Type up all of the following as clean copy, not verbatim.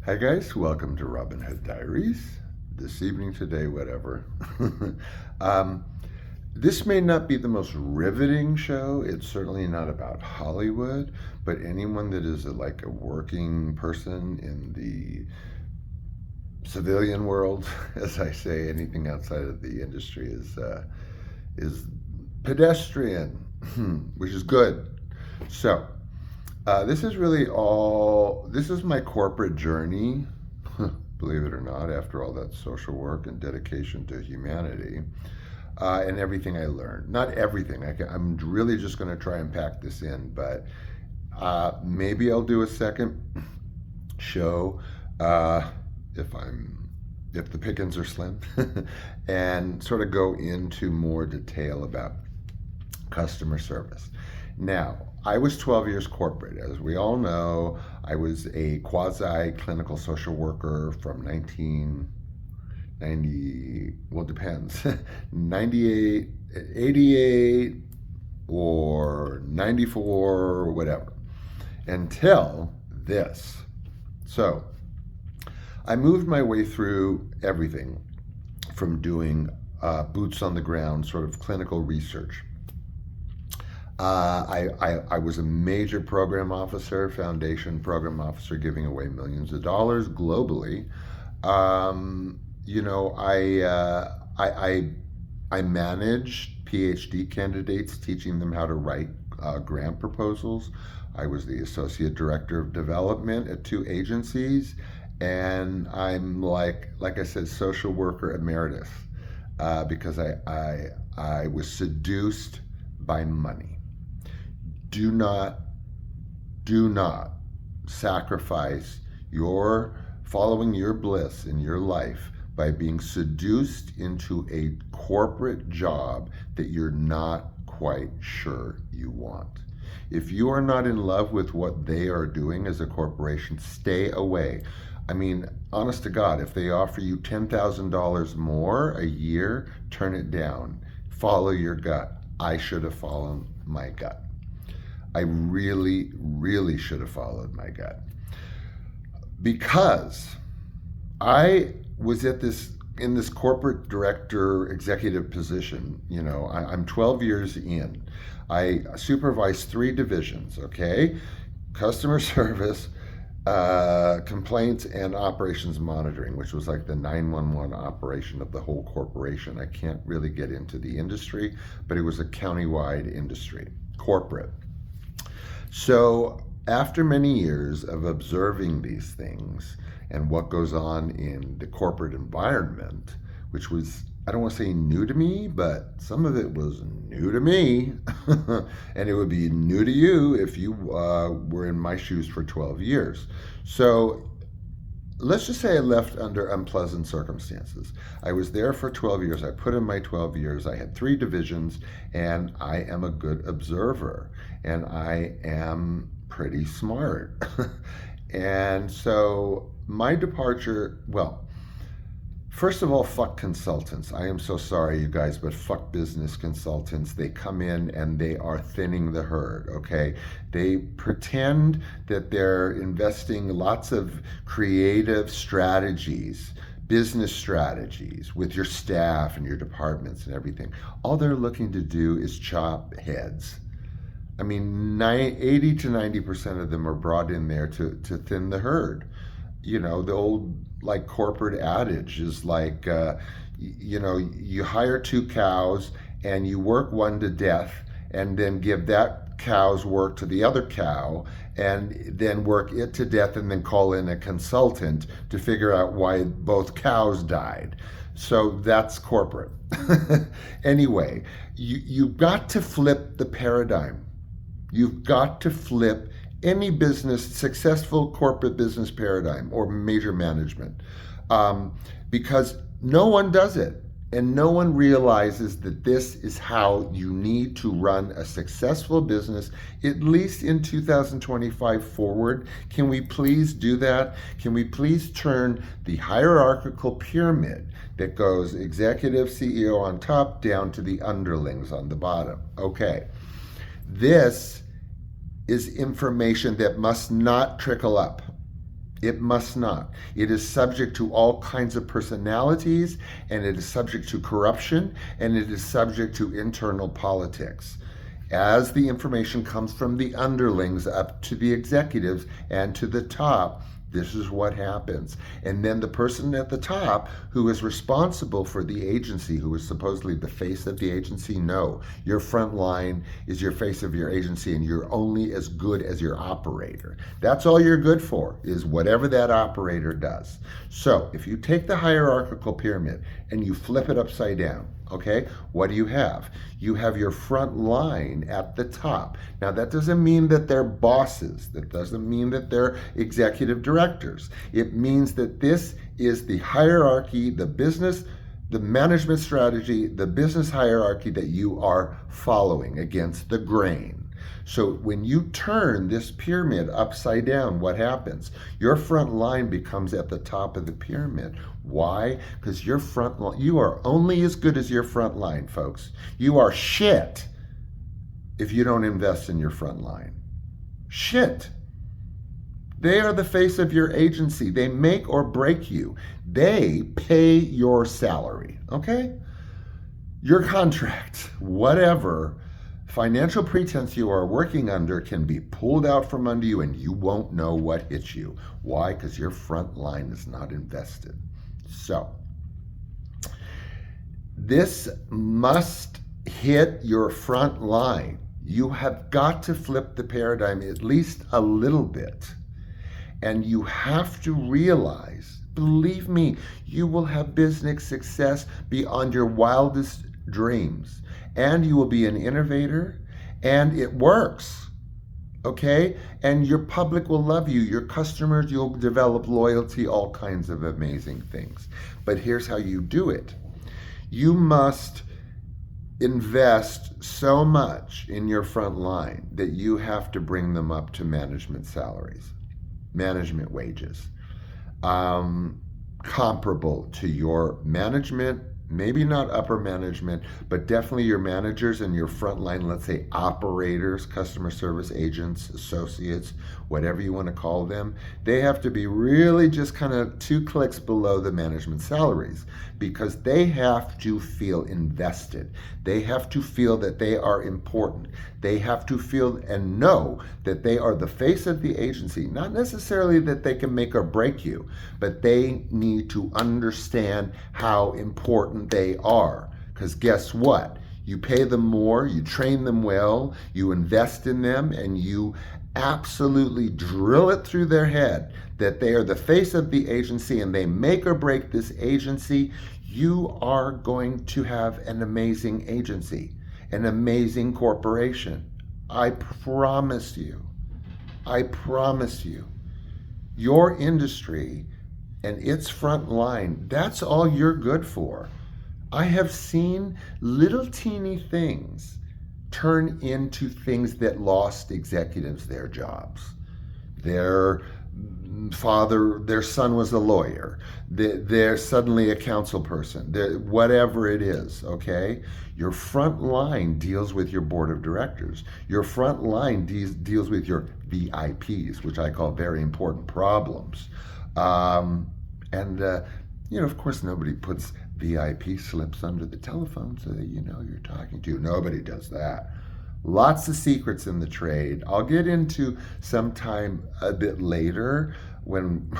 Hi guys, welcome to Robin Hood Diaries. This evening, today, whatever. um, this may not be the most riveting show. It's certainly not about Hollywood, but anyone that is like a working person in the civilian world, as I say, anything outside of the industry is pedestrian, which is good. So this is really all. This is my corporate journey, believe it or not. After all that social work and dedication to humanity, and everything I learned. Not everything. I'm really just going to try and pack this in, but maybe I'll do a second show uh, if I'm if the pickings are slim, and sort of go into more detail about customer service. Now, I was 12 years corporate. As we all know, I was a quasi clinical social worker from 1990, well, it depends, 98, 88, or 94, or whatever, until this. So, I moved my way through everything from doing boots on the ground, sort of clinical research. I was a major program officer, foundation program officer, giving away millions of dollars globally. You know, I managed PhD candidates, teaching them how to write grant proposals. I was the associate director of development at two agencies, and I'm like I said, social worker emeritus, because I was seduced by money. Do not, do not sacrifice your following your bliss in your life by being seduced into a corporate job that you're not quite sure you want. If you are not in love with what they are doing as a corporation, stay away. I mean, honest to God, if they offer you $10,000 more a year, turn it down. Follow your gut. I should have followed my gut. I really, really should have followed my gut, because I was in this corporate director executive position. You know, I'm 12 years in. I supervise three divisions. Okay, customer service, complaints, and operations monitoring, which was like the 911 operation of the whole corporation. I can't really get into the industry, but it was a countywide industry, corporate. So, after many years of observing these things and what goes on in the corporate environment, which was, I don't want to say new to me, but some of it was new to me, and it would be new to you if you were in my shoes for 12 years. So, let's just say I left under unpleasant circumstances. I was there for 12 years. I put in my 12 years. I had three divisions, and I am a good observer, and I am pretty smart. And so my departure, well, first of all, fuck consultants. I am so sorry, you guys, but fuck business consultants. They come in and they are thinning the herd, okay? They pretend that they're investing lots of creative strategies, business strategies with your staff and your departments and everything. All they're looking to do is chop heads. I mean, 80 to 90% of them are brought in there to thin the herd. You know, the old like corporate adage is like, you know, you hire two cows and you work one to death, and then give that cow's work to the other cow, and then work it to death, and then call in a consultant to figure out why both cows died. So that's corporate. Anyway, you've got to flip the paradigm. You've got to flip any business, successful corporate business paradigm or major management, because no one does it. And no one realizes that this is how you need to run a successful business, at least in 2025 forward. Can we please do that? Can we please turn the hierarchical pyramid that goes executive CEO on top down to the underlings on the bottom? Okay. This is information that must not trickle up. It must not. It is subject to all kinds of personalities, and it is subject to corruption, and it is subject to internal politics. As the information comes from the underlings up to the executives and to the top, this is what happens. And then the person at the top who is responsible for the agency, who is supposedly the face of the agency, no. Your front line is your face of your agency, and you're only as good as your operator. That's all you're good for, is whatever that operator does. So if you take the hierarchical pyramid and you flip it upside down, okay, what do you have? You have your front line at the top. Now, that doesn't mean that they're bosses. That doesn't mean that they're executive directors. It means that this is the hierarchy, the business, the management strategy, the business hierarchy that you are following against the grain. So when you turn this pyramid upside down, what happens? Your front line becomes at the top of the pyramid. Why? Because your front line, you are only as good as your front line, folks. You are shit if you don't invest in your front line. Shit. They are the face of your agency. They make or break you. They pay your salary, okay? Your contract, whatever financial pretense you are working under, can be pulled out from under you and you won't know what hit you. Why? Because your front line is not invested. So, this must hit your front line. You have got to flip the paradigm at least a little bit. And you have to realize, believe me, you will have business success beyond your wildest dreams. And you will be an innovator, and it works, okay? And your public will love you, your customers, you'll develop loyalty, all kinds of amazing things. But here's how you do it. You must invest so much in your front line that you have to bring them up to management salaries, management wages, comparable to your management, maybe not upper management, but definitely your managers and your frontline, let's say operators, customer service agents, associates, whatever you want to call them. They have to be really just kind of 2 clicks below the management salaries, because they have to feel invested. They have to feel that they are important. They have to feel and know that they are the face of the agency. Not necessarily that they can make or break you, but they need to understand how important they are. Because guess what? You pay them more, you train them well, you invest in them, and you absolutely drill it through their head that they are the face of the agency and they make or break this agency. You are going to have an amazing agency, an amazing corporation. I promise you. I promise you. Your industry and its front line, that's all you're good for. I have seen little teeny things turn into things that lost executives their jobs. Their son was a lawyer. They're suddenly a council person. Whatever it is, okay? Your front line deals with your board of directors. Your front line deals with your VIPs, which I call very important problems. Of course, nobody puts VIP slips under the telephone so that you know you're talking to. Nobody does that. Lots of secrets in the trade. I'll get into sometime a bit later when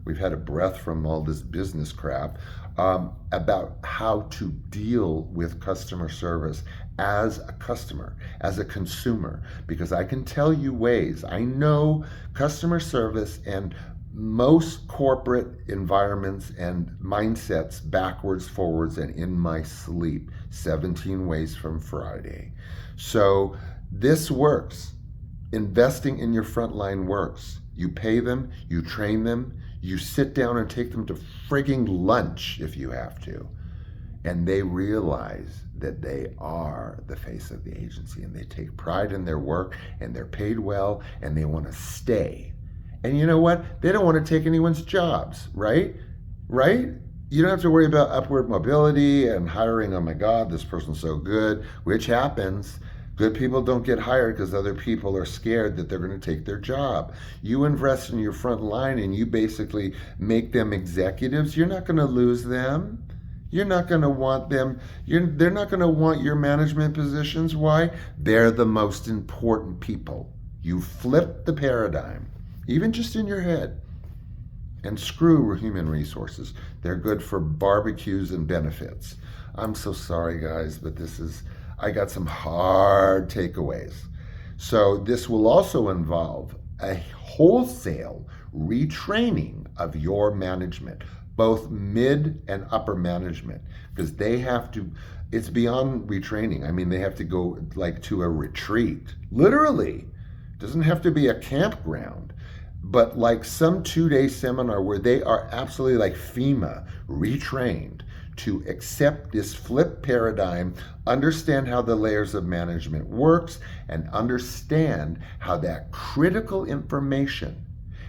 we've had a breath from all this business crap about how to deal with customer service as a customer, as a consumer, because I can tell you ways. I know customer service and most corporate environments and mindsets backwards, forwards, and in my sleep. 17 ways from Friday. So this works. Investing in your frontline works. You pay them, you train them, you sit down and take them to frigging lunch if you have to. And they realize that they are the face of the agency, and they take pride in their work, and they're paid well, and they want to stay. And you know what? They don't want to take anyone's jobs, right? Right? You don't have to worry about upward mobility and hiring, oh my God, this person's so good, which happens. Good people don't get hired because other people are scared that they're going to take their job. You invest in your front line and you basically make them executives. You're not going to lose them. You're not going to want them. They're not going to want your management positions. Why? They're the most important people. You flip the paradigm, even just in your head. And screw human resources. They're good for barbecues and benefits. I'm so sorry, guys, but I got some hard takeaways. So, this will also involve a wholesale retraining of your management, both mid and upper management, because they have to, it's beyond retraining. I mean, they have to go like to a retreat, literally. It doesn't have to be a campground, but like some 2 day seminar where they are absolutely like FEMA retrained to accept this flip paradigm, understand how the layers of management works, and understand how that critical information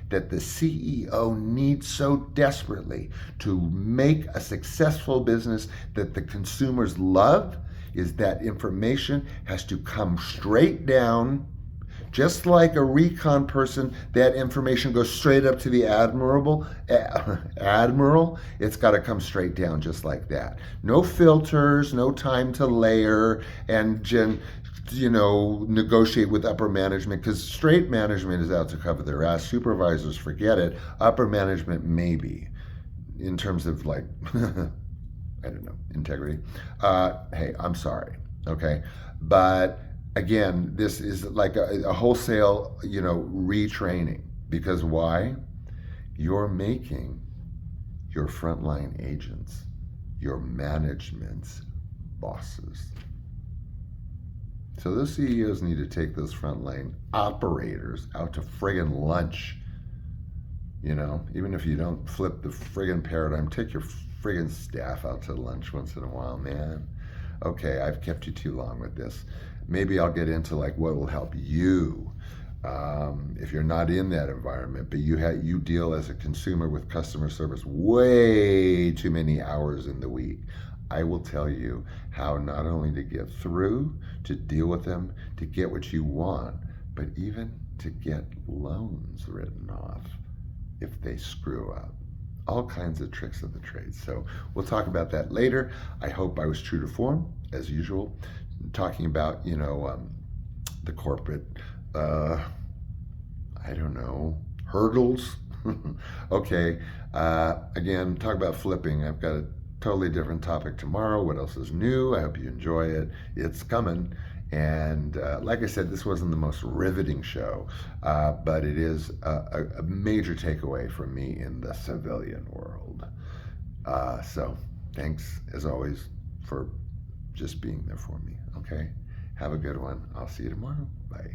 that the CEO needs so desperately to make a successful business that the consumers love, is that information has to come straight down. Just like a recon person, that information goes straight up to the admiral. It's got to come straight down just like that. No filters, no time to layer and negotiate with upper management, because straight management is out to cover their ass. Supervisors, forget it. Upper management, maybe, in terms of like, I don't know, integrity. Hey, I'm sorry. Okay. But again, this is like a wholesale, retraining. Because why? You're making your frontline agents, your management's bosses. So those CEOs need to take those frontline operators out to friggin' lunch. Even if you don't flip the friggin' paradigm, take your friggin' staff out to lunch once in a while, man. Okay, I've kept you too long with this. Maybe I'll get into like what will help you if you're not in that environment, but you deal as a consumer with customer service way too many hours in the week. I will tell you how not only to get through, to deal with them, to get what you want, but even to get loans written off if they screw up. All kinds of tricks of the trade. So we'll talk about that later. I hope I was true to form, as usual, talking about, the corporate, I don't know, hurdles. Okay. Again, talk about flipping. I've got a totally different topic tomorrow. What else is new? I hope you enjoy it. It's coming. And like I said, this wasn't the most riveting show, but it is a major takeaway from me in the civilian world. So thanks, as always, for just being there for me. Okay? Have a good one. I'll see you tomorrow. Bye.